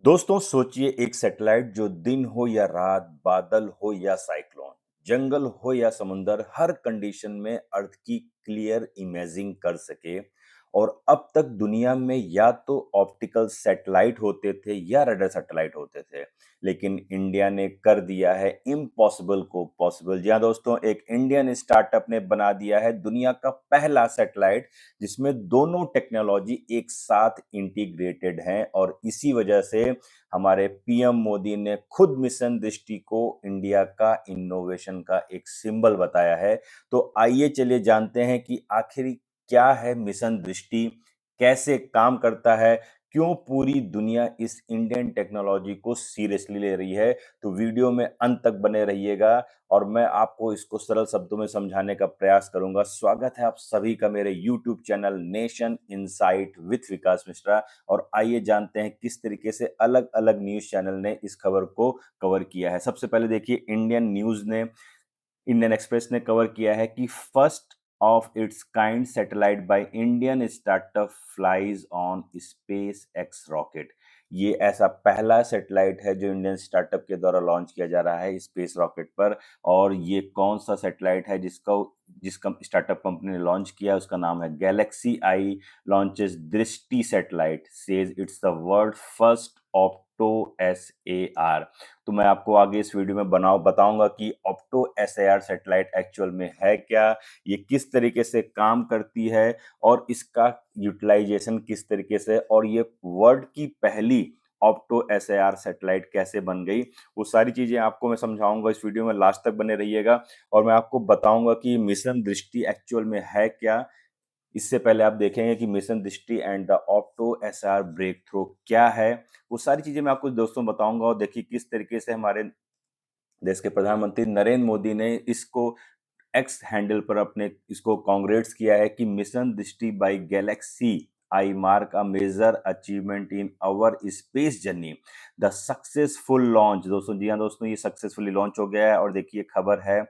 दोस्तों सोचिए एक सैटेलाइट जो दिन हो या रात, बादल हो या साइक्लोन, जंगल हो या समुंदर, हर कंडीशन में अर्थ की क्लियर इमेजिंग कर सके। और अब तक दुनिया में या तो ऑप्टिकल सैटेलाइट होते थे या रडार सैटेलाइट होते थे, लेकिन इंडिया ने कर दिया है इम्पॉसिबल को पॉसिबल। जी हाँ दोस्तों, एक इंडियन स्टार्टअप ने बना दिया है दुनिया का पहला सैटेलाइट जिसमें दोनों टेक्नोलॉजी एक साथ इंटीग्रेटेड हैं। और इसी वजह से हमारे पीएम मोदी ने खुद मिशन दृष्टि को इंडिया का इनोवेशन का एक सिंबल बताया है। तो आइए चलिए जानते हैं कि आखिर क्या है मिशन दृष्टि, कैसे काम करता है, क्यों पूरी दुनिया इस इंडियन टेक्नोलॉजी को सीरियसली ले रही है। तो वीडियो में अंत तक बने रहिएगा और मैं आपको इसको सरल शब्दों में समझाने का प्रयास करूंगा। स्वागत है आप सभी का मेरे YouTube channel nation insight with Vikas Mishra. और आइए जानते हैं किस तरीके से अलग अलग न्यूज चैनल ने इस खबर को कवर किया है। सबसे पहले देखिए, इंडियन एक्सप्रेस ने कवर किया है कि first of its kind satellite by Indian startup flies on space x rocket. ये ऐसा पहला सैटेलाइट है जो इंडियन स्टार्टअप के द्वारा लॉन्च किया जा रहा है स्पेस रॉकेट पर। और ये कौन सा सैटेलाइट है जिसका स्टार्टअप कंपनी ने लॉन्च किया, उसका नाम है गैलेक्सी आई लॉन्चेस दृष्टि satellite, says it's the world first opto SAR। तो मैं आपको आगे इस वीडियो में बताऊंगा कि ऑप्टो SAR सैटेलाइट एक्चुअल में है क्या, ये किस तरीके से काम करती है और इसका यूटिलाइजेशन किस तरीके से, और ये वर्ल्ड की पहली ऑप्टो SAR सैटेलाइट कैसे बन गई। वो सारी चीजें आपको मैं समझाऊंगा इस वीडियो में, लास्ट तक बने रहिएगा। और मैं आपको बताऊंगा कि मिशन दृष्टि एक्चुअल में है क्या। इससे पहले आप देखेंगे कि mission Drishti and the opto SAR breakthrough क्या है। वो सारी चीजें मैं आपको दोस्तों बताऊंगा। और देखिए किस तरीके से हमारे देश के प्रधानमंत्री नरेंद्र मोदी ने इसको एक्स हैंडल पर अपने इसको कांग्रेट्स किया है कि mission Drishti by Galaxy Eye mark a major achievement in our space journey, the successful launch. दोस्तों जी हाँ दोस्तों, ये सक्सेसफुली लॉन्च हो गया है। और देखिए खबर है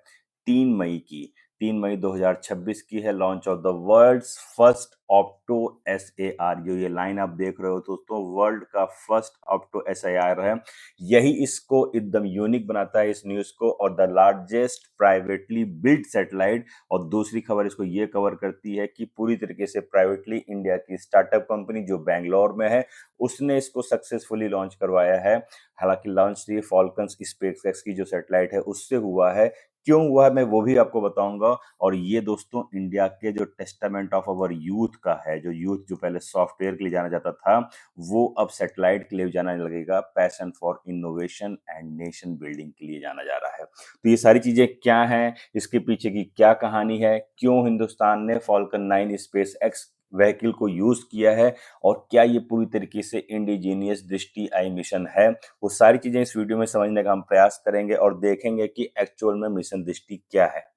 3 मई की, 3 मई 2026 की है, launch of the world's first opto SAR। जो ये लाइन आप देख रहे हो दोस्तों, वर्ल्ड का फर्स्ट ऑप्टो SAR है। यही इसको एकदम यूनिक बनाता है इस न्यूज को। और the largest privately build satellite. और दूसरी खबर इसको ये कवर करती है कि पूरी तरीके से प्राइवेटली इंडिया की स्टार्टअप कंपनी जो बैंगलोर में है, उसने इसको सक्सेसफुली लॉन्च करवाया है। हालांकि लॉन्च ये फॉल्कन्स स्पेसएक्स की जो सैटेलाइट है उससे हुआ है। क्यों हुआ है मैं वो भी आपको बताऊंगा। और ये दोस्तों इंडिया के जो टेस्टामेंट ऑफ अवर यूथ का है, जो यूथ जो पहले सॉफ्टवेयर के लिए जाना जाता था, वो अब सैटेलाइट के लिए जाना लगेगा, passion for innovation and nation building के लिए जाना जा रहा है। तो ये सारी चीजें क्या हैं, इसके पीछे की क्या कहानी है, क्यों हिंदुस्तान ने फॉल्कन 9 स्पेस एक्स व्हीकल को यूज किया है, और क्या ये पूरी तरीके से इंडिजीनियस दृष्टि आई मिशन है, वो सारी चीजें इस वीडियो में समझने का हम प्रयास करेंगे और देखेंगे कि एक्चुअल में मिशन दृष्टि क्या है।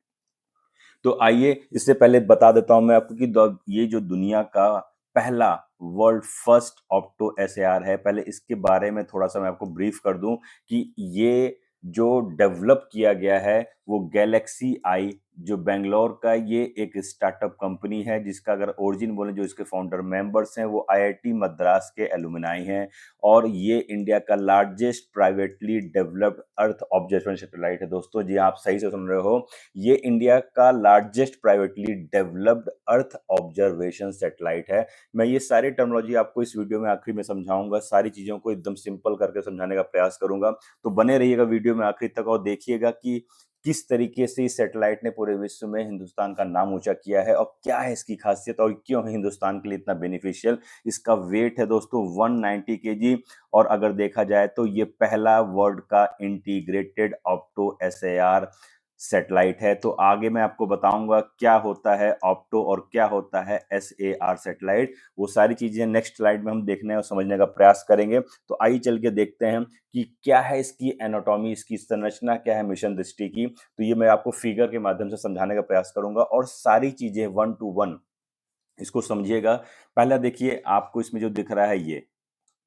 तो आइए, इससे पहले बता देता हूं मैं आपको कि ये जो दुनिया का पहला वर्ल्ड फर्स्ट ऑप्टो SAR है, पहले इसके बारे में थोड़ा सा मैं आपको ब्रीफ कर दूं कि ये जो डेवलप किया गया है वो गैलेक्सी आई, जो बेंगलोर का ये एक स्टार्टअप कंपनी है, जिसका अगर ओरिजिन बोले, जो इसके फाउंडर मेंबर्स हैं वो IIT मद्रास के एलुमनाई हैं। और ये इंडिया का largest privately developed earth observation satellite है। दोस्तों जी आप सही से सुन रहे हो, ये इंडिया का largest privately developed earth observation satellite है। मैं ये सारी टर्मिनोलॉजी आपको इस वीडियो में आखिर में समझाऊंगा, सारी चीजों को एकदम सिंपल करके समझाने का प्रयास करूंगा। तो बने रहिएगा वीडियो में आखिर तक और देखिएगा कि किस तरीके से इस सैटेलाइट ने पूरे विश्व में हिंदुस्तान का नाम ऊंचा किया है, और क्या है इसकी खासियत, और क्यों है हिंदुस्तान के लिए इतना बेनिफिशियल। इसका वेट है दोस्तों 190 kg। और अगर देखा जाए तो ये पहला वर्ल्ड का इंटीग्रेटेड ऑप्टो SAR सैटेलाइट है। तो आगे मैं आपको बताऊंगा क्या होता है ऑप्टो और क्या होता है SAR सैटेलाइट। वो सारी चीजें नेक्स्ट स्लाइड में हम देखने और समझने का प्रयास करेंगे। तो आइए चल के देखते हैं कि क्या है इसकी एनाटॉमी, इसकी संरचना क्या है मिशन दृष्टि की। तो ये मैं आपको फिगर के माध्यम से समझाने का प्रयास करूंगा और सारी चीजें 1 to 1 इसको समझिएगा। पहला देखिए, आपको इसमें जो दिख रहा है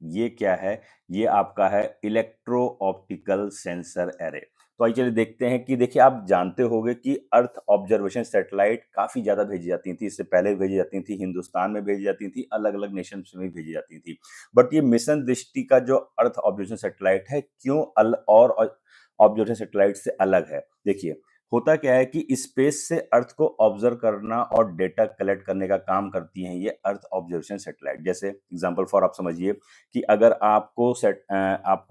ये क्या है, ये आपका है इलेक्ट्रो ऑप्टिकल सेंसर एरे। तो आइए चलिए देखते हैं कि देखिए आप जानते होंगे कि अर्थ ऑब्जर्वेशन सैटेलाइट काफ़ी ज़्यादा भेजी जाती थी, इससे पहले भी भेजी जाती थी, हिंदुस्तान में भेजी जाती थी, अलग-अलग नेशंस में भी भेजी जाती थी। बट ये मिशन दृष्टि का जो अर्थ ऑब्जर्वेशन सैटेलाइट है, क्यों ऑब्जर्वेशन सैटेलाइट से अलग है? देखिए, होता क्या है कि स्पेस से अर्थ को ऑब्जर्व करना और डेटा कलेक्ट करने का काम करती हैं ये अर्थ ऑब्जर्वेशन सैटेलाइट। जैसे एग्जांपल फॉर आप समझिए कि अगर आपको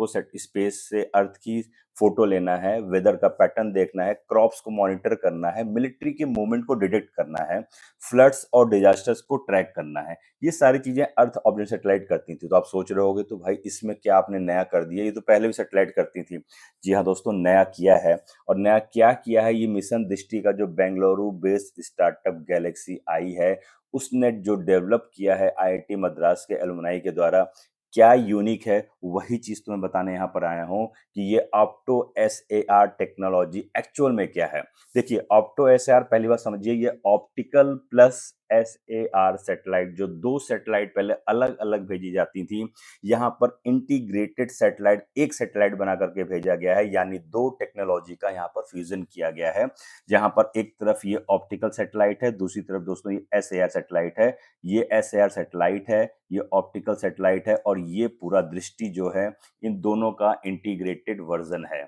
सेट स्पेस से अर्थ की फोटो लेना है, वेदर का पैटर्न देखना है, क्रॉप्स को मॉनिटर करना है, मिलिट्री के मूवमेंट को डिटेक्ट करना है, फ्लड्स और डिजास्टर्स को ट्रैक करना है, ये सारी चीजें अर्थ ऑब्जर्वेशन सैटेलाइट करती थी। तो आप सोच रहे होगे तो भाई इसमें क्या आपने नया कर दिया, ये तो पहले भी सैटेलाइट करती थी। जी हाँ दोस्तों, नया किया है। और नया क्या किया है, ये मिशन दृष्टि का जो बेंगलुरु बेस्ड स्टार्टअप गैलेक्सी आई है, उसने जो डेवलप किया है आईआईटी मद्रास के एलुमनाई के द्वारा, क्या यूनिक है वही चीज तुम्हें बताने यहाँ पर आया हूँ कि ये ऑप्टो एसएआर टेक्नोलॉजी एक्चुअल में क्या है। देखिए ऑप्टो एसएआर पहली बार समझिए, ये ऑप्टिकल प्लस एसएआर सैटेलाइट, जो दो सैटेलाइट पहले अलग अलग भेजी जाती थी, यहाँ पर इंटीग्रेटेड सैटेलाइट एक सैटेलाइट बना करके भेजा गया है, यानी दो टेक्नोलॉजी का यहाँ पर फ्यूजन किया गया है। जहाँ पर एक तरफ ये ऑप्टिकल सैटेलाइट है, दूसरी तरफ दोस्तों ये एसएआर सैटेलाइट है। ये एसएआर सैटेलाइट है, ये ऑप्टिकल सैटेलाइट है, और ये पूरा दृष्टि जो है इन दोनों का इंटीग्रेटेड वर्जन है।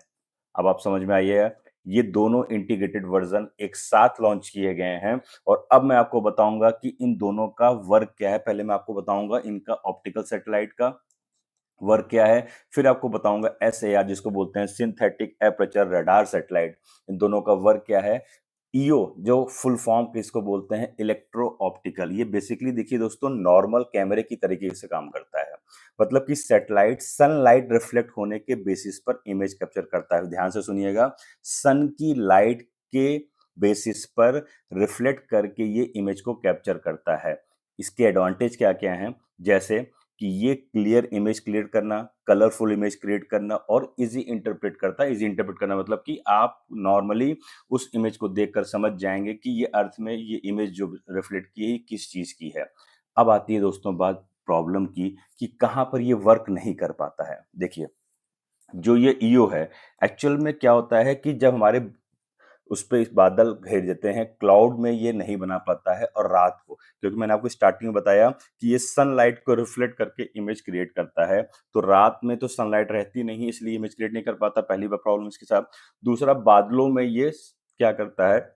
अब आप समझ में आइए, ये दोनों इंटीग्रेटेड वर्जन एक साथ लॉन्च किए गए हैं। और अब मैं आपको बताऊंगा कि इन दोनों का वर्क क्या है। पहले मैं आपको बताऊंगा इनका ऑप्टिकल सैटेलाइट का वर्क क्या है, फिर आपको बताऊंगा एसएआर जिसको बोलते हैं सिंथेटिक एपर्चर रडार सैटेलाइट, इन दोनों का वर्क क्या है। ईओ जो फुल फॉर्म किसको बोलते हैं, इलेक्ट्रो ऑप्टिकल, ये बेसिकली देखिए दोस्तों नॉर्मल कैमरे की तरीके से काम करता है। मतलब कि सैटेलाइट सनलाइट रिफ्लेक्ट होने के बेसिस पर इमेज कैप्चर करता है। ध्यान से सुनिएगा, सन की लाइट के बेसिस पर रिफ्लेक्ट करके ये इमेज को कैप्चर करता है। इसके एडवांटेज क्या क्या हैं, जैसे कि ये क्लियर इमेज क्रिएट करना, कलरफुल इमेज क्रिएट करना, और इजी इंटरप्रेट करता है। इजी इंटरप्रेट करना मतलब कि आप नॉर्मली उस इमेज को देखकर समझ जाएंगे कि ये अर्थ में ये इमेज जो रिफ्लेक्ट की है किस चीज की है। अब आती है दोस्तों बात प्रॉब्लम की कि कहाँ पर ये वर्क नहीं कर पाता है। देखिए जो ये ईओ है, एक्चुअल में क्या होता है कि जब हमारे उस पे इस बादल घेर देते हैं, क्लाउड में ये नहीं बना पाता है, और रात को, क्योंकि मैंने आपको स्टार्टिंग में बताया कि ये सनलाइट को रिफ्लेक्ट करके इमेज क्रिएट करता है, तो रात में तो सनलाइट रहती नहीं, इसलिए इमेज क्रिएट नहीं कर पाता। पहली बार प्रॉब्लम इसके साथ। दूसरा, बादलों में ये क्या करता है,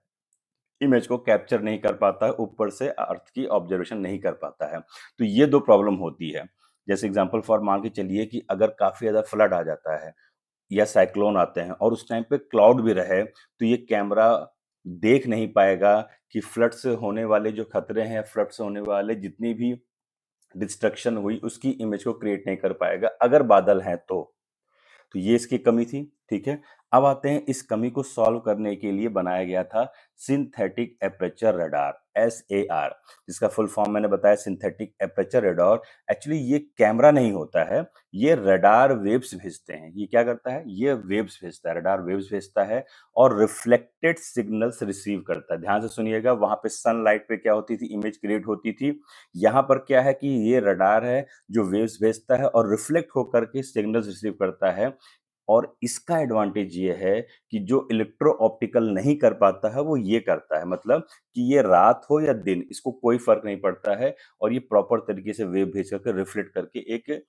इमेज को कैप्चर नहीं कर पाता है, ऊपर से अर्थ की ऑब्जर्वेशन नहीं कर पाता है। तो ये दो प्रॉब्लम होती है। जैसे एग्जाम्पल फॉर मान के चलिए कि अगर काफी ज्यादा फ्लड आ जाता है या साइक्लोन आते हैं और उस टाइम पे क्लाउड भी रहे, तो ये कैमरा देख नहीं पाएगा कि फ्लड से होने वाले जो खतरे हैं, फ्लड से होने वाले जितनी भी डिस्ट्रक्शन हुई उसकी इमेज को क्रिएट नहीं कर पाएगा अगर बादल हैं तो ये इसकी कमी थी। ठीक है, अब आते हैं इस कमी को सॉल्व करने के लिए बनाया गया था सिंथेटिक एपर्चर रडार, एसएआर, जिसका फुल फॉर्म मैंने बताया सिंथेटिक एपर्चर रडार। एक्चुअली ये कैमरा नहीं होता है, ये रडार वेव्स भेजते हैं। ये क्या करता है, ये वेव्स भेजता है, रडार वेव्स भेजता है और रिफ्लेक्टेड सिग्नल्स रिसीव करता है। ध्यान से सुनिएगा, वहां पे सनलाइट पे क्या होती थी, इमेज क्रिएट होती थी। यहाँ पर क्या है कि ये रडार है जो वेव्स भेजता है और रिफ्लेक्ट होकर के सिग्नल्स रिसीव करता है। और इसका एडवांटेज ये है कि जो इलेक्ट्रो ऑप्टिकल नहीं कर पाता है वो ये करता है, मतलब कि ये रात हो या दिन इसको कोई फर्क नहीं पड़ता है, और ये प्रॉपर तरीके से वेव भेज करके रिफ्लेक्ट करके एक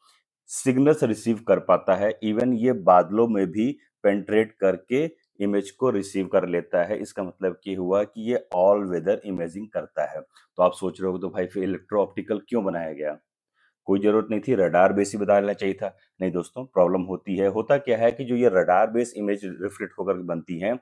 सिग्नल्स रिसीव कर पाता है। इवन ये बादलों में भी पेंट्रेट करके इमेज को रिसीव कर लेता है। इसका मतलब ये हुआ कि ये ऑल वेदर इमेजिंग करता है। तो आप सोच रहे हो तो भाई फिर इलेक्ट्रो ऑप्टिकल क्यों बनाया गया, कोई ज़रूरत नहीं थी, रडार बेस ही बना लेना चाहिए था। नहीं दोस्तों, प्रॉब्लम होती है। होता क्या है कि जो ये रडार बेस इमेज रिफ्लेक्ट होकर के बनती हैं,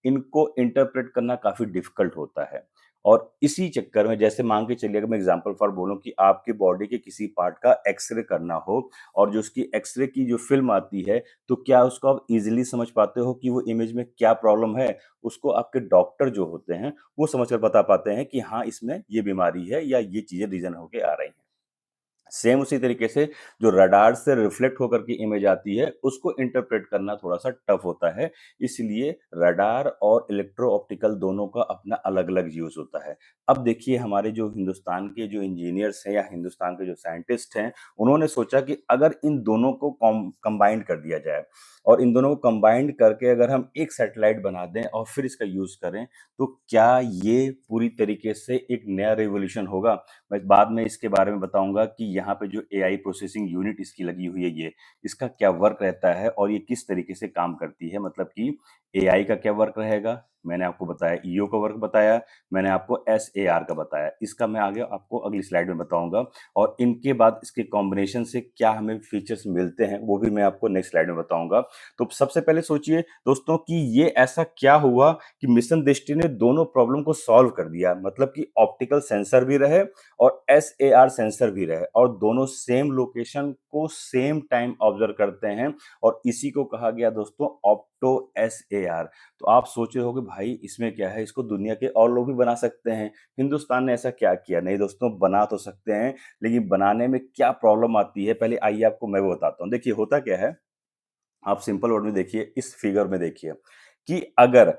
इनको इंटरप्रेट करना काफ़ी डिफ़िकल्ट होता है। और इसी चक्कर में, जैसे मान के चलिए, अगर मैं एग्ज़ाम्पल फॉर बोलूँ कि आपकी बॉडी के किसी पार्ट का एक्स-रे करना हो, और जो उसकी एक्स-रे की जो फ़िल्म आती है, तो क्या उसको आप ईज़िली समझ पाते हो कि वो इमेज में क्या प्रॉब्लम है? उसको आपके डॉक्टर जो होते हैं, वो समझ कर बता पाते हैं कि हाँ, इसमें ये बीमारी है या ये चीज़ें रीज़न होके आ रही हैं। सेम उसी तरीके से जो रडार से रिफ्लेक्ट होकर के इमेज आती है, उसको इंटरप्रेट करना थोड़ा-सा टफ होता है। इसलिए रडार और इलेक्ट्रो ऑप्टिकल दोनों का अपना अलग-अलग यूज़ होता है। अब देखिए हमारे जो हिंदुस्तान के जो इंजीनियर्स हैं या हिंदुस्तान के जो साइंटिस्ट हैं, उन्होंने सोचा कि अगर इन दोनों को कंबाइन कर दिया जाए और इन दोनों को कंबाइंड करके अगर हम एक सैटेलाइट बना दें और फिर इसका यूज़ करें, तो क्या ये पूरी तरीके से एक नया रिवॉल्यूशन होगा? मैं बाद में इसके बारे में बताऊँगा कि यहाँ पे जो एआई प्रोसेसिंग यूनिट इसकी लगी हुई है ये, इसका क्या वर्क रहता है और ये किस तरीके से काम करती है। मतलब कि एआई का क्या वर्क रहेगा, मैंने आपको बताया ईओ का वर्क बताया, मैंने आपको एसएआर का बताया। इसका मैं आगे आपको अगली स्लाइड में बताऊँगा और इनके बाद इसके कॉम्बिनेशन से क्या हमें फीचर्स मिलते हैं, वो भी मैं आपको नेक्स्ट स्लाइड में बताऊँगा। तो सबसे पहले सोचिए दोस्तों कि ये ऐसा क्या हुआ कि मिशन दृष्टि ने दोनों प्रॉब्लम को सॉल्व कर दिया। मतलब कि ऑप्टिकल सेंसर भी रहे और एसएआर सेंसर भी रहे और दोनों सेम लोकेशन को सेम टाइम ऑब्जर्व करते हैं और इसी को कहा गया दोस्तों ऑप्टो एसएआर। तो आप सोच रहे होगे भाई इसमें क्या है, इसको दुनिया के और लोग भी बना सकते हैं, हिंदुस्तान ने ऐसा क्या किया? नहीं दोस्तों, बना तो सकते हैं, लेकिन बनाने में क्या प्रॉब्लम आती है, पहले आइए आपको मैं वो बताता हूँ। देखिए होता क्या है, आप सिंपल वर्ड में देखिए, इस फिगर में देखिए कि अगर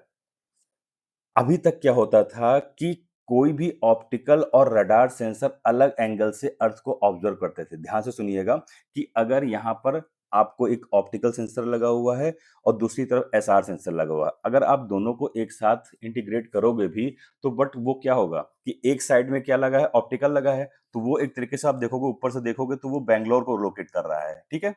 अभी तक क्या होता था कि कोई भी ऑप्टिकल और रडार सेंसर अलग एंगल से अर्थ को ऑब्जर्व करते थे। ध्यान से सुनिएगा कि अगर यहाँ पर आपको एक ऑप्टिकल सेंसर लगा हुआ है और दूसरी तरफ एसआर सेंसर लगा हुआ है। अगर आप दोनों को एक साथ इंटीग्रेट करोगे भी तो बट वो क्या होगा कि एक साइड में क्या लगा है, ऑप्टिकल लगा है, तो वो एक तरीके से आप देखोगे, ऊपर से देखोगे तो वो बैंगलोर को लोकेट कर रहा है, ठीक है?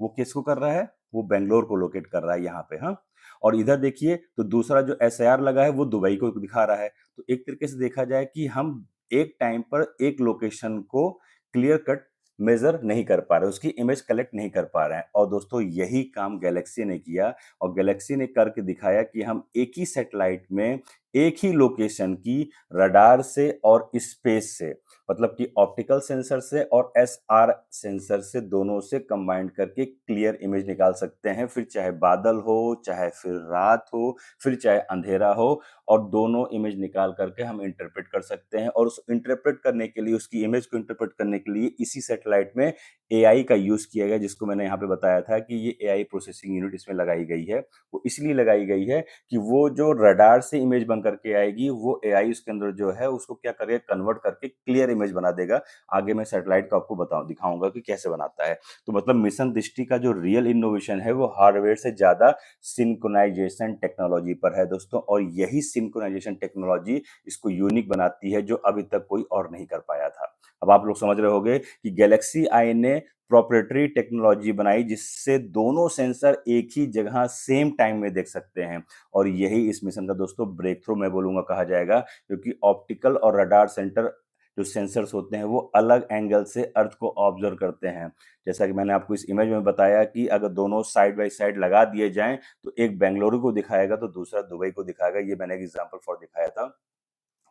वो किसको कर रहा है? वो बैंगलोर को लोकेट कर रहा है यहाँ पे, हाँ? और इधर देखिए तो दूसरा जो एसएआर लगा है वो दुबई को दिखा रहा है। तो एक तरीके से देखा जाए कि हम एक टाइम पर एक लोकेशन को क्लियर कट मेजर नहीं कर पा रहे, उसकी इमेज कलेक्ट नहीं कर पा रहे हैं। और दोस्तों यही काम गैलेक्सी ने किया और गैलेक्सी ने करके दिखाया कि हम एक ही सैटेलाइट में एक ही लोकेशन की रडार से और स्पेस से, मतलब कि ऑप्टिकल सेंसर से और एसआर सेंसर से, दोनों से कंबाइंड करके क्लियर इमेज निकाल सकते हैं। फिर चाहे बादल हो, चाहे फिर रात हो, फिर चाहे अंधेरा हो, और दोनों इमेज निकाल करके हम इंटरप्रेट कर सकते हैं। और उस इंटरप्रेट करने के लिए, उसकी इमेज को इंटरप्रेट करने के लिए इसी सैटेलाइट में एआई का यूज किया गया, जिसको मैंने यहाँ पे बताया था कि ये एआई प्रोसेसिंग यूनिट इसमें लगाई गई है। वो इसलिए लगाई गई है कि वो जो रडार से इमेज बन करके आएगी, वो एआई उसके अंदर जो है उसको क्या करेगा, कन्वर्ट करके क्लियर इमेज बना देगा। आगे मैं सैटेलाइट को आपको दिखाऊंगा कि कैसे बनाता है। तो मतलब मिशन दृष्टि का जो रियल इनोवेशन है वो हार्डवेयर से ज्यादा सिंक्रोनाइजेशन टेक्नोलॉजी पर है दोस्तों, और यही सिंक्रोनाइजेशन टेक्नोलॉजी इसको यूनिक बनाती है, जो अभी तक कोई और नहीं कर पाया था। अब आप लोग समझ रहे होंगे कि गैलेक्सी आई ने प्रोप्राइटरी टेक्नोलॉजी बनाई जिससे दोनों सेंसर एक ही जगह सेम टाइम में देख सकते हैं। और यही इस मिशन का दोस्तों ब्रेक थ्रू मैं बोलूंगा कहा जाएगा, क्योंकि ऑप्टिकल और रडार सेंटर जो सेंसर्स होते हैं वो अलग एंगल से अर्थ को ऑब्जर्व करते हैं। जैसा कि मैंने आपको इस इमेज में बताया कि अगर दोनों साइड बाय साइड लगा दिए जाएं तो एक बेंगलुरु को दिखाएगा तो दूसरा दुबई को दिखाएगा। ये मैंने एक एग्जांपल फॉर दिखाया था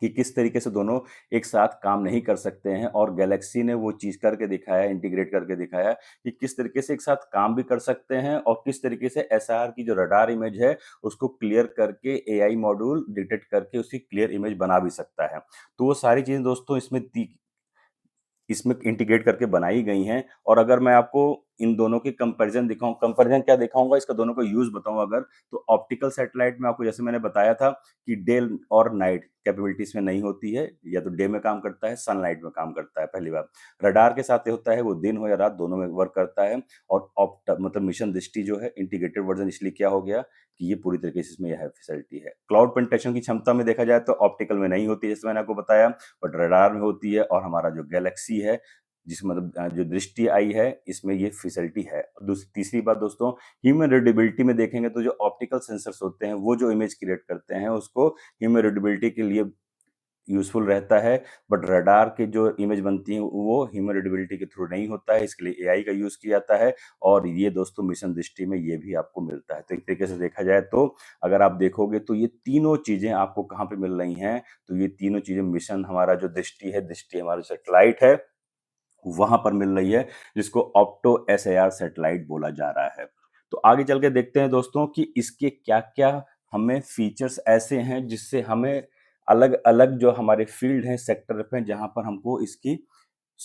कि किस तरीके से दोनों एक साथ काम नहीं कर सकते हैं, और गैलेक्सी ने वो चीज करके दिखाया, इंटीग्रेट करके दिखाया कि किस तरीके से एक साथ काम भी कर सकते हैं और किस तरीके से एसआर की जो रडार इमेज है उसको क्लियर करके एआई मॉड्यूल डिटेक्ट करके उसकी क्लियर इमेज बना भी सकता है। तो वो सारी चीजें दोस्तों इसमें इंटीग्रेट करके बनाई गई हैं। और अगर मैं आपको इन दोनों की कंपैरिजन दिखाऊं, कंपैरिजन क्या दिखाऊंगा, इसका दोनों का यूज बताऊं अगर, तो ऑप्टिकल सैटेलाइट में आपको जैसे मैंने बताया था कि डे और नाइट कैपेबिलिटी इसमें नहीं होती है, या तो डे में काम करता है, सनलाइट में काम करता है, पहली बार। रडार के साथ ये होता है वो दिन हो या रात दोनों में वर्क करता है। और ऑप्ट मतलब मिशन दृष्टि जो है इंटीग्रेटेड वर्जन, इसलिए क्या हो गया कि ये पूरी तरीके से इसमें यह फैसिलिटी है। क्लाउड पेनिट्रेशन की क्षमता में देखा जाए तो ऑप्टिकल में नहीं होती है, जैसे मैंने आपको बताया, बट रडार में होती है। और हमारा जो गैलेक्सी है, जिस मतलब जो दृष्टि आई है, इसमें ये फैसिलिटी है। तीसरी बात दोस्तों, ह्यूमन रीडेबिलिटी में देखेंगे तो जो ऑप्टिकल सेंसर्स होते हैं वो जो इमेज क्रिएट करते हैं उसको ह्यूमन रीडेबिलिटी के लिए यूजफुल रहता है, बट रडार की जो इमेज बनती है वो ह्यूमन रीडेबिलिटी के थ्रू नहीं होता है, इसके लिए एआई का यूज किया जाता है। और ये दोस्तों मिशन दृष्टि में ये भी आपको मिलता है। तो एक तरीके से देखा जाए तो अगर आप देखोगे तो ये तीनों चीजें आपको कहाँ पे मिल रही हैं, तो ये तीनों चीजें मिशन हमारा जो दृष्टि है, दृष्टि हमारा सैटेलाइट है, वहां पर मिल रही है, जिसको ऑप्टो एसएआर सैटेलाइट बोला जा रहा है। तो आगे चल के देखते हैं दोस्तों कि इसके क्या क्या हमें फीचर्स ऐसे हैं जिससे हमें अलग अलग जो हमारे फील्ड हैं, सेक्टर हैं, जहां पर हमको इसकी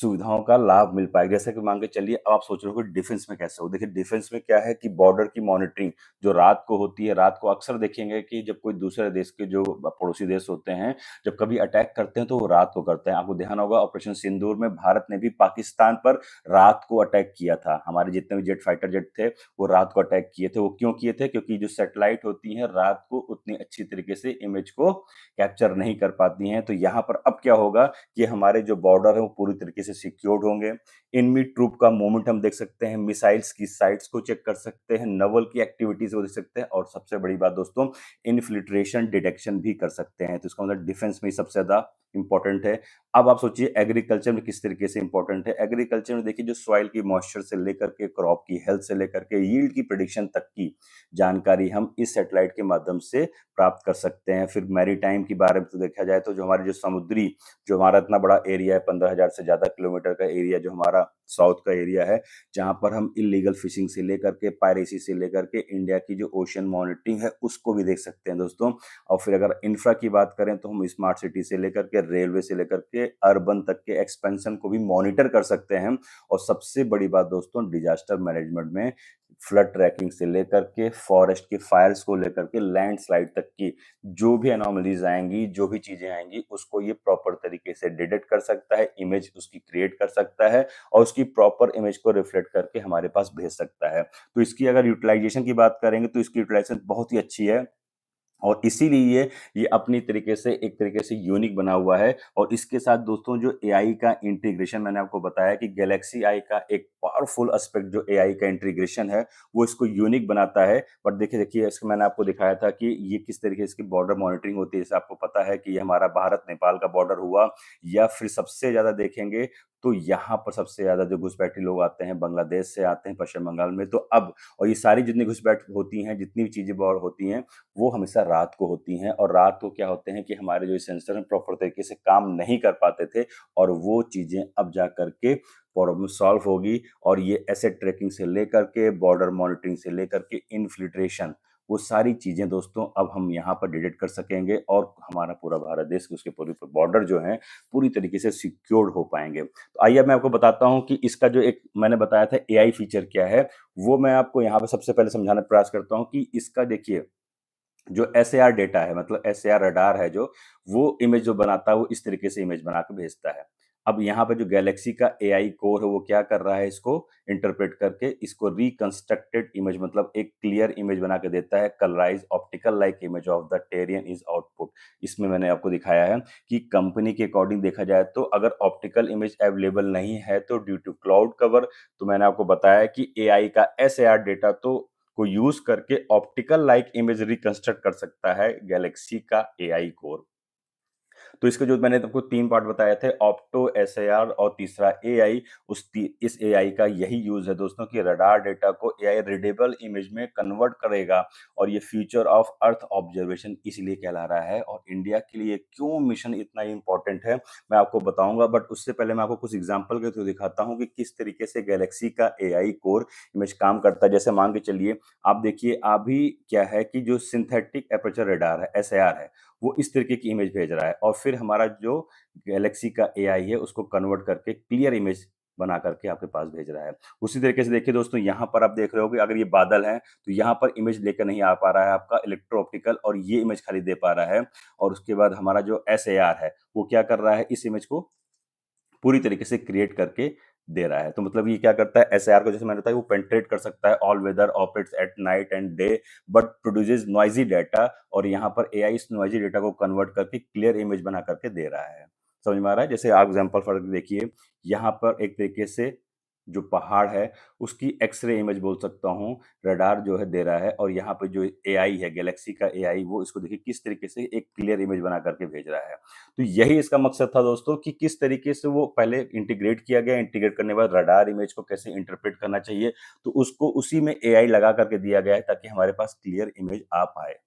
सुविधाओं का लाभ मिल पाएगा। जैसे कि मान के चलिए अब आप सोच रहे हो कि डिफेंस में कैसे हो? देखिए डिफेंस में क्या है कि बॉर्डर की मॉनिटरिंग जो रात को होती है, रात को अक्सर देखेंगे कि जब कोई दूसरे देश के जो पड़ोसी देश होते हैं, जब कभी अटैक करते हैं तो वो रात को करते हैं। आपको ध्यान होगा ऑपरेशन सिंदूर में भारत ने भी पाकिस्तान पर रात को अटैक किया था। हमारे जितने भी जेट फाइटर जेट थे, वो रात को अटैक किए थे। वो क्यों किए थे? क्योंकि जो सैटेलाइट होती हैं रात को उतनी अच्छी तरीके से इमेज को कैप्चर नहीं कर पाती हैं। तो यहाँ पर अब क्या होगा कि हमारे जो बॉर्डर है वो पूरी तरीके से सिक्योर्ड होंगे। एनिमी ट्रूप का मूवमेंट हम देख सकते हैं, मिसाइल्स की साइट्स को चेक कर सकते हैं, नवल की एक्टिविटीज को देख सकते हैं और सबसे बड़ी बात दोस्तों इन्फिल्ट्रेशन डिटेक्शन भी कर सकते हैं। तो इसका मतलब डिफेंस में ही सबसे ज्यादा इंपॉर्टेंट है। अब आप सोचिए एग्रीकल्चर में किस तरीके से इंपॉर्टेंट है। एग्रीकल्चर में देखिए जो सॉइल की मॉइस्चर से लेकर के क्रॉप की हेल्थ से लेकर के यील्ड की प्रेडिक्शन तक की जानकारी हम इस सैटेलाइट के माध्यम से प्राप्त कर सकते हैं। फिर मैरीटाइम के बारे में तो देखा जाए तो जो हमारे जो समुद्री जो हमारा इतना बड़ा एरिया है 15,000 से ज़्यादा किलोमीटर का एरिया जो हमारा साउथ का एरिया है, जहाँ पर हम इल्लीगल फिशिंग से लेकर के पायरेसी से लेकर के इंडिया की जो ओशन मॉनिटरिंग है उसको भी देख सकते हैं दोस्तों। और फिर अगर इंफ्रा की बात करें तो हम स्मार्ट सिटी से लेकर के रेलवे से लेकर के अर्बन तक के एक्सपेंशन को भी मॉनिटर कर सकते हैं। और सबसे बड़ी बात दोस्तों डिजास्टर मैनेजमेंट में फ्लड ट्रैकिंग से लेकर के फॉरेस्ट के फायर्स को लेकर के लैंडस्लाइड तक की जो भी एनोमलीज आएंगी, जो भी चीजें आएंगी उसको ये प्रॉपर तरीके से डिटेक्ट कर सकता है, इमेज उसकी क्रिएट कर सकता है और उसकी प्रॉपर इमेज को रिफ्लेक्ट करके हमारे पास भेज सकता है। तो इसकी अगर यूटिलाइजेशन की बात करेंगे तो इसकी यूटिलाइजेशन बहुत ही अच्छी है और इसीलिए ये अपनी तरीके से एक तरीके से यूनिक बना हुआ है। और इसके साथ दोस्तों जो एआई का इंटीग्रेशन मैंने आपको बताया कि गैलेक्सी आई का एक पावरफुल एस्पेक्ट जो एआई का इंटीग्रेशन है वो इसको यूनिक बनाता है। बट देखिए देखिए इसको मैंने आपको दिखाया था कि ये किस तरीके से इसकी बॉर्डर मॉनिटरिंग होती है। जैसे आपको पता है कि ये हमारा भारत नेपाल का बॉर्डर हुआ या फिर सबसे ज्यादा देखेंगे तो यहाँ पर सबसे ज्यादा जो घुसपैठी लोग आते हैं बांग्लादेश से आते हैं पश्चिम बंगाल में। तो अब और ये सारी जितनी घुसपैठ होती हैं जितनी भी चीजें होती हैं वो हमेशा रात को होती हैं। और रात को क्या होते हैं कि हमारे जो सेंसर हैं प्रॉपर तरीके से काम नहीं कर पाते थे और वो चीजें अब जा करके प्रॉब्लम सॉल्व होगी। और ये एसेट ट्रैकिंग से लेकर के बॉर्डर मॉनिटरिंग से लेकर के इन्फिल्ट्रेशन वो सारी चीजें दोस्तों अब हम यहाँ पर डिटेक्ट कर सकेंगे और हमारा पूरा भारत देश उसके पूरे बॉर्डर जो है पूरी तरीके से सिक्योर्ड हो पाएंगे। तो आइए मैं आपको बताता हूँ कि इसका जो एक मैंने बताया था एआई फीचर क्या है, वो मैं आपको यहाँ पे सबसे पहले समझाने का प्रयास करता हूँ कि इसका देखिए जो एसएआर डेटा है मतलब एसएआर रडार है जो वो इमेज जो बनाता है वो इस तरीके से इमेज बना के भेजता है। अब यहाँ पे जो गैलेक्सी का एआई कोर है वो क्या कर रहा है इसको इंटरप्रेट करके इसको रिकंस्ट्रक्टेड इमेज मतलब एक क्लियर इमेज बना के देता है। Colourise optical like image of the terrain is output. इसमें मैंने आपको दिखाया है कि कंपनी के अकॉर्डिंग देखा जाए तो अगर ऑप्टिकल इमेज अवेलेबल नहीं है तो ड्यू टू क्लाउड कवर तो मैंने आपको बताया कि एआई का एसएआर डेटा तो को यूज करके ऑप्टिकल लाइक इमेज रिकंस्ट्रक्ट कर सकता है गैलेक्सी का एआई कोर। तो इसके जो मैंने तुमको 3 पार्ट बताए थे ऑप्टो, एसएआर और तीसरा एआई इस एआई का यही यूज है दोस्तों कि रडार डेटा को एआई रीडेबल इमेज में कन्वर्ट करेगा। और ये फ्यूचर ऑफ अर्थ ऑब्जर्वेशन इसलिए कहला रहा है। और इंडिया के लिए क्यों मिशन इतना इंपॉर्टेंट है मैं आपको बताऊंगा। बट उससे पहले मैं आपको कुछ एग्जांपल के थ्रू दिखाता हूँ कि किस तरीके से गैलेक्सी का एआई कोर इमेज काम करता है। जैसे मान के चलिए आप देखिए अभी क्या है कि जो सिंथेटिक एपर्चर रडार है एसएआर है वो इस तरीके की इमेज भेज रहा है और फिर हमारा जो गैलेक्सी का एआई है उसको कन्वर्ट करके क्लियर इमेज बना करके आपके पास भेज रहा है। उसी तरीके से देखिए दोस्तों यहाँ पर आप देख रहे हो कि अगर ये बादल है तो यहाँ पर इमेज लेकर नहीं आ पा रहा है आपका इलेक्ट्रो ऑप्टिकल और ये इमेज खाली दे पा रहा है। और उसके बाद हमारा जो एसएआर है वो क्या कर रहा है इस इमेज को पूरी तरीके से क्रिएट करके दे रहा है। तो मतलब ये क्या करता है एसएआर को जैसे मैंने बताया वो पेनिट्रेट कर सकता है all weather operates at night and day but produces noisy data. और यहाँ पर एआई इस नॉइजी डाटा को कन्वर्ट करके क्लियर इमेज बना करके दे रहा है। समझ में आ रहा है? जैसे आप एग्जांपल फॉर देखिए यहाँ पर एक तरीके से जो पहाड़ है उसकी एक्सरे इमेज बोल सकता हूँ रडार जो है दे रहा है। और यहाँ पे जो एआई है गैलेक्सी का एआई वो इसको देखिए किस तरीके से एक क्लियर इमेज बना करके भेज रहा है। तो यही इसका मकसद था दोस्तों कि किस तरीके से वो पहले इंटीग्रेट किया गया, इंटीग्रेट करने के बाद रडार इमेज को कैसे इंटरप्रेट करना चाहिए तो उसको उसी में एआई लगा करके दिया गया है ताकि हमारे पास क्लियर इमेज आ पाए।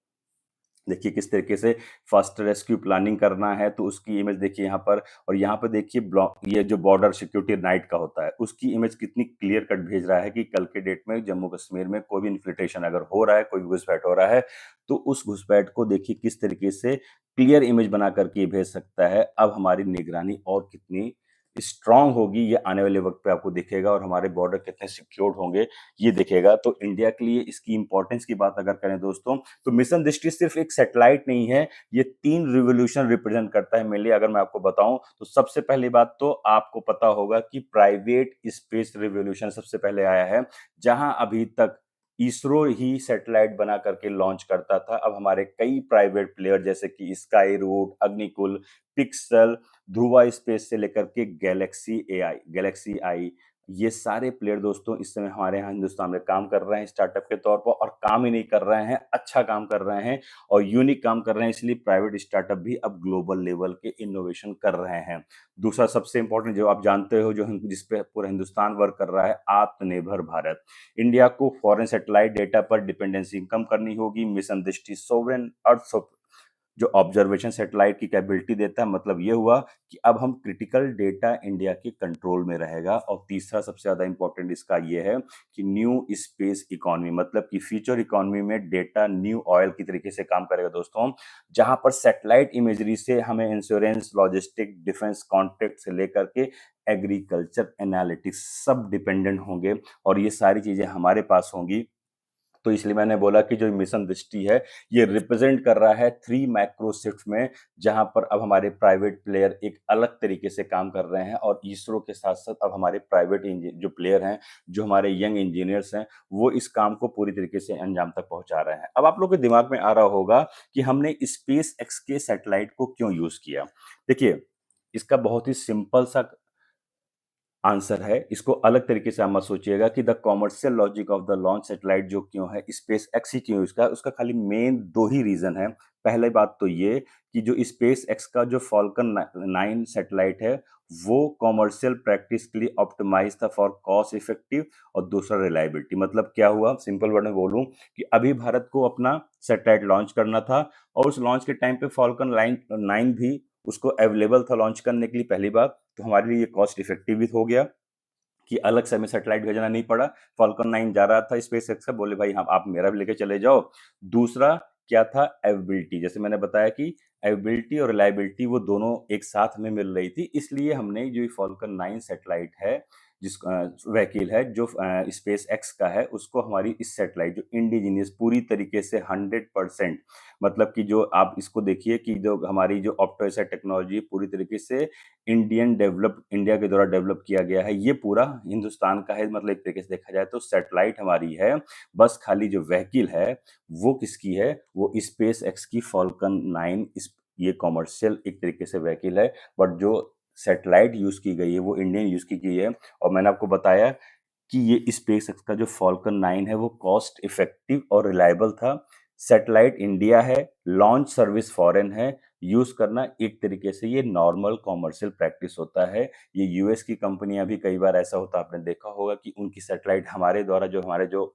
देखिए किस तरीके से फर्स्ट रेस्क्यू प्लानिंग करना है तो उसकी इमेज देखिए यहाँ पर। और यहाँ पे देखिए ब्लॉक ये जो बॉर्डर सिक्योरिटी नाइट का होता है उसकी इमेज कितनी क्लियर कट भेज रहा है कि कल के डेट में जम्मू कश्मीर में कोई भी इन्फिल्ट्रेशन अगर हो रहा है कोई भी घुसपैठ हो रहा है तो उस घुसपैठ को देखिए किस तरीके से क्लियर इमेज बना करके भेज सकता है। अब हमारी निगरानी और कितनी स्ट्रांग होगी, ये आने वाले वक्त पे आपको दिखेगा और हमारे बॉर्डर कितने सिक्योर्ड होंगे ये दिखेगा। तो इंडिया के लिए इसकी इंपॉर्टेंस की बात अगर करें दोस्तों, तो मिशन दृष्टि सिर्फ एक सैटेलाइट नहीं है, ये 3 रिवॉल्यूशन रिप्रेजेंट करता है मेनली। अगर मैं आपको बताऊं तो सबसे पहली बात तो आपको पता होगा कि प्राइवेट स्पेस रिवॉल्यूशन सबसे पहले आया है, जहां अभी तक इसरो ही सैटेलाइट बना करके लॉन्च करता था। अब हमारे कई प्राइवेट प्लेयर जैसे कि Skyroot, Agnikul, Pixxel, Dhruva space से लेकर के गैलेक्सी आई, ये सारे प्लेयर दोस्तों इस समय हमारे यहाँ हिंदुस्तान में काम कर रहे हैं स्टार्टअप के तौर पर, और काम ही नहीं कर रहे हैं, अच्छा काम कर रहे हैं और यूनिक काम कर रहे हैं। इसलिए प्राइवेट स्टार्टअप भी अब ग्लोबल लेवल के इनोवेशन कर रहे हैं। दूसरा सबसे इंपॉर्टेंट जो आप जानते हो, जिस पे पूरा हिंदुस्तान वर्क कर रहा है, आत्मनिर्भर भारत। इंडिया को फॉरेन सैटेलाइट डेटा पर डिपेंडेंसी कम करनी होगी। मिशन दृष्टि सोवरेन अर्थ जो ऑब्जर्वेशन सैटेलाइट की कैपेबिलिटी देता है, मतलब ये हुआ कि अब हम क्रिटिकल डेटा इंडिया के कंट्रोल में रहेगा। और तीसरा सबसे ज्यादा इंपॉर्टेंट इसका ये है कि न्यू स्पेस इकोनॉमी, मतलब कि फ्यूचर इकोनॉमी में डेटा न्यू ऑयल की तरीके से काम करेगा दोस्तों, जहां पर सैटेलाइट इमेजरी से हमें इंश्योरेंस, लॉजिस्टिक, डिफेंस कॉन्ट्रैक्ट से लेकर के एग्रीकल्चर एनालिटिक्स सब डिपेंडेंट होंगे और ये सारी चीजें हमारे पास होंगी। तो इसलिए मैंने बोला कि जो मिशन दृष्टि है ये रिप्रेजेंट कर रहा है 3 मैक्रो शिफ्ट में, जहां पर अब हमारे प्राइवेट प्लेयर एक अलग तरीके से काम कर रहे हैं और इसरो के साथ साथ अब हमारे प्राइवेट जो प्लेयर हैं, जो हमारे यंग इंजीनियर्स हैं, वो इस काम को पूरी तरीके से अंजाम तक पहुंचा रहे हैं। अब आप लोग के दिमाग में आ रहा होगा कि हमने स्पेस एक्स के सैटेलाइट को क्यों यूज किया। देखिए, इसका बहुत ही सिंपल सा आंसर है। इसको अलग तरीके से आप मत सोचिएगा कि the commercial logic of the launch satellite जो क्यों है, स्पेस एक्स ही क्यों उसका उसका खाली मेन 2 ही रीजन है। पहले बात तो ये कि जो स्पेस एक्स का जो फॉल्कन 9 सैटेलाइट है, वो कॉमर्शियल प्रैक्टिस के लिए ऑप्टिमाइज था फॉर कॉस्ट इफेक्टिव, और दूसरा रिलायबिलिटी। मतलब क्या हुआ, सिंपल वर्ड में बोलूं कि अभी भारत को अपना सैटेलाइट लॉन्च करना था और उस लॉन्च के टाइम पे फॉल्कन 9 भी उसको अवेलेबल था लॉन्च करने के लिए, पहली बात तो हमारे लिए कॉस्ट इफेक्टिव भी हो गया कि अलग से हमें सैटेलाइट भेजना नहीं पड़ा। फॉल्कन 9 जा रहा था स्पेस एक्स का, बोले भाई हम आप मेरा भी लेके चले जाओ। दूसरा क्या था, अवेबिलिटी। जैसे मैंने बताया कि अवेबिलिटी और रिलायबिलिटी वो दोनों एक साथ हमें मिल रही थी, इसलिए हमने जो फॉल्कन 9 सैटेलाइट है, जिस व्हीकल है जो स्पेस एक्स का है, उसको हमारी इस सैटेलाइट जो इंडिजीनियस पूरी तरीके से 100%, मतलब कि जो आप इसको देखिए कि जो हमारी जो ऑप्टोसैट टेक्नोलॉजी पूरी तरीके से इंडिया के द्वारा डेवलप किया गया है, ये पूरा हिंदुस्तान का है। मतलब एक तरीके से देखा जाए तो सैटेलाइट हमारी है, बस खाली जो व्हीकल है वो किसकी है, वो स्पेस एक्स की फॉल्कन 9 ये कॉमर्शियल एक तरीके से व्हीकल है, बट जो सैटेलाइट यूज की गई है वो इंडियन यूज की गई है। और मैंने आपको बताया कि ये स्पेस एक्स का जो फॉल्कन 9 है वो कॉस्ट इफेक्टिव और रिलायबल था। सैटेलाइट इंडिया है, लॉन्च सर्विस फॉरेन है, यूज करना एक तरीके से ये नॉर्मल कॉमर्शियल प्रैक्टिस होता है। ये यूएस की कंपनियां भी कई बार ऐसा होता आपने देखा होगा कि उनकी सैटेलाइट हमारे द्वारा जो हमारे जो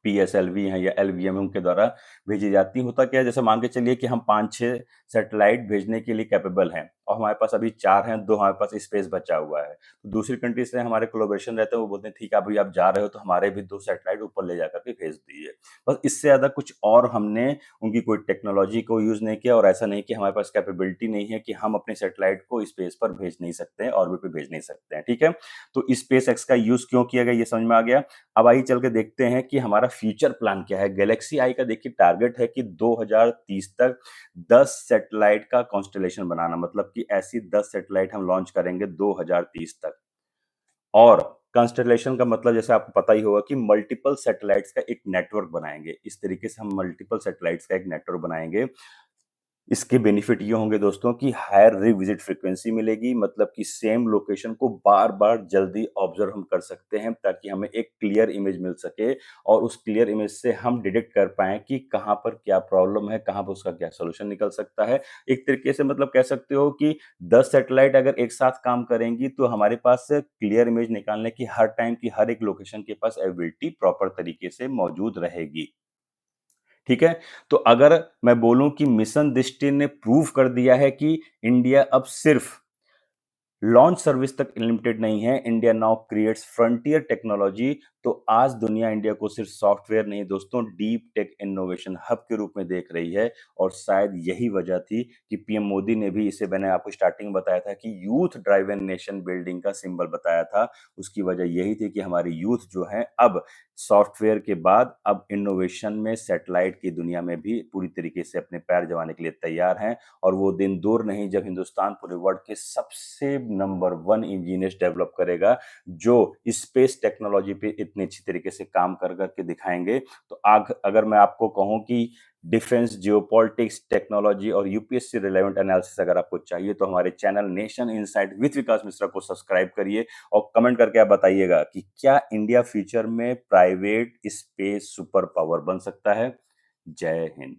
पीएसएलवी हैं या एलवीएम उनके द्वारा भेजी जाती। होता क्या है, जैसे मान के चलिए कि हम 5-6 सैटेलाइट भेजने के लिए कैपेबल हैं और हमारे पास अभी 4 हैं, 2 हमारे पास स्पेस बचा हुआ है। तो दूसरी कंट्री से हमारे कोलैबोरेशन रहते हैं, वो बोलते हैं ठीक है अभी आप जा रहे हो तो हमारे भी 2 सैटेलाइट ऊपर ले जाकर के भेज दीजिए। बस इससे ज़्यादा कुछ और हमने उनकी कोई टेक्नोलॉजी को यूज़ नहीं किया, और ऐसा नहीं कि हमारे पास कैपेबिलिटी नहीं है कि हम अपने सैटेलाइट को स्पेस पर भेज नहीं सकते हैं, ऑर्बिट पे भेज नहीं सकते हैं, ठीक है। तो स्पेस एक्स का यूज़ क्यों किया गया ये समझ में आ गया। अब आइए चल के देखते हैं कि हमारा फ्यूचर प्लान क्या है। गैलेक्सी आई का देखिए टारगेट है कि 2030 तक 10 सैटेलाइट का कॉन्स्टलेशन बनाना, मतलब कि ऐसी 10 सैटेलाइट हम लॉन्च करेंगे 2030 तक। और कॉन्स्टलेशन का मतलब जैसे आपको पता ही होगा कि मल्टीपल सैटेलाइट्स का एक नेटवर्क बनाएंगे। इस तरीके से हम मल्टीपल सैटेलाइट्स का एक नेटवर्क बनाएंगे। इसके बेनिफिट ये होंगे दोस्तों कि हायर रिविजिट फ्रीक्वेंसी मिलेगी, मतलब कि सेम लोकेशन को बार-बार जल्दी ऑब्जर्व हम कर सकते हैं, ताकि हमें एक क्लियर इमेज मिल सके और उस क्लियर इमेज से हम डिटेक्ट कर पाएँ कि कहाँ पर क्या प्रॉब्लम है, कहाँ पर उसका क्या सॉल्यूशन निकल सकता है। एक तरीके से मतलब कह सकते हो कि 10 सैटेलाइट अगर एक साथ काम करेंगी तो हमारे पास क्लियर इमेज निकालने की हर टाइम की हर एक लोकेशन के पास एबिलिटी प्रॉपर तरीके से मौजूद रहेगी। ठीक है? तो अगर मैं बोलूं कि मिशन दृष्टि ने प्रूव कर दिया है कि इंडिया अब सिर्फ लॉन्च सर्विस तक लिमिटेड नहीं है। India now creates frontier technology. तो आज दुनिया इंडिया को सिर्फ सॉफ्टवेयर नहीं दोस्तों, डीप टेक इनोवेशन हब के रूप में देख रही है। और शायद यही वजह थी कि पीएम मोदी ने भी, इसे मैंने आपको स्टार्टिंग में बताया था कि यूथ ड्राइवन नेशन बिल्डिंग का सिंबल बताया था। उसकी वजह यही थी कि हमारी यूथ जो है अब सॉफ्टवेयर के बाद अब इनोवेशन में सैटेलाइट की दुनिया में भी पूरी तरीके से अपने पैर जमाने के लिए तैयार हैं। और वो दिन दूर नहीं जब हिंदुस्तान पूरे वर्ल्ड के सबसे नंबर वन इंजीनियर्स डेवलप करेगा, जो स्पेस टेक्नोलॉजी पे इतनी अच्छी तरीके से काम कर करके दिखाएंगे। तो अगर मैं आपको कहूं कि डिफेंस, जियोपॉलिटिक्स, टेक्नोलॉजी और यूपीएससी रिलेवेंट एनालिसिस अगर आपको चाहिए तो हमारे चैनल नेशन इनसाइट विद विकास मिश्रा को सब्सक्राइब करिए और कमेंट करके आप बताइएगा कि क्या इंडिया फ्यूचर में प्राइवेट स्पेस सुपर पावर बन सकता है। जय हिंद।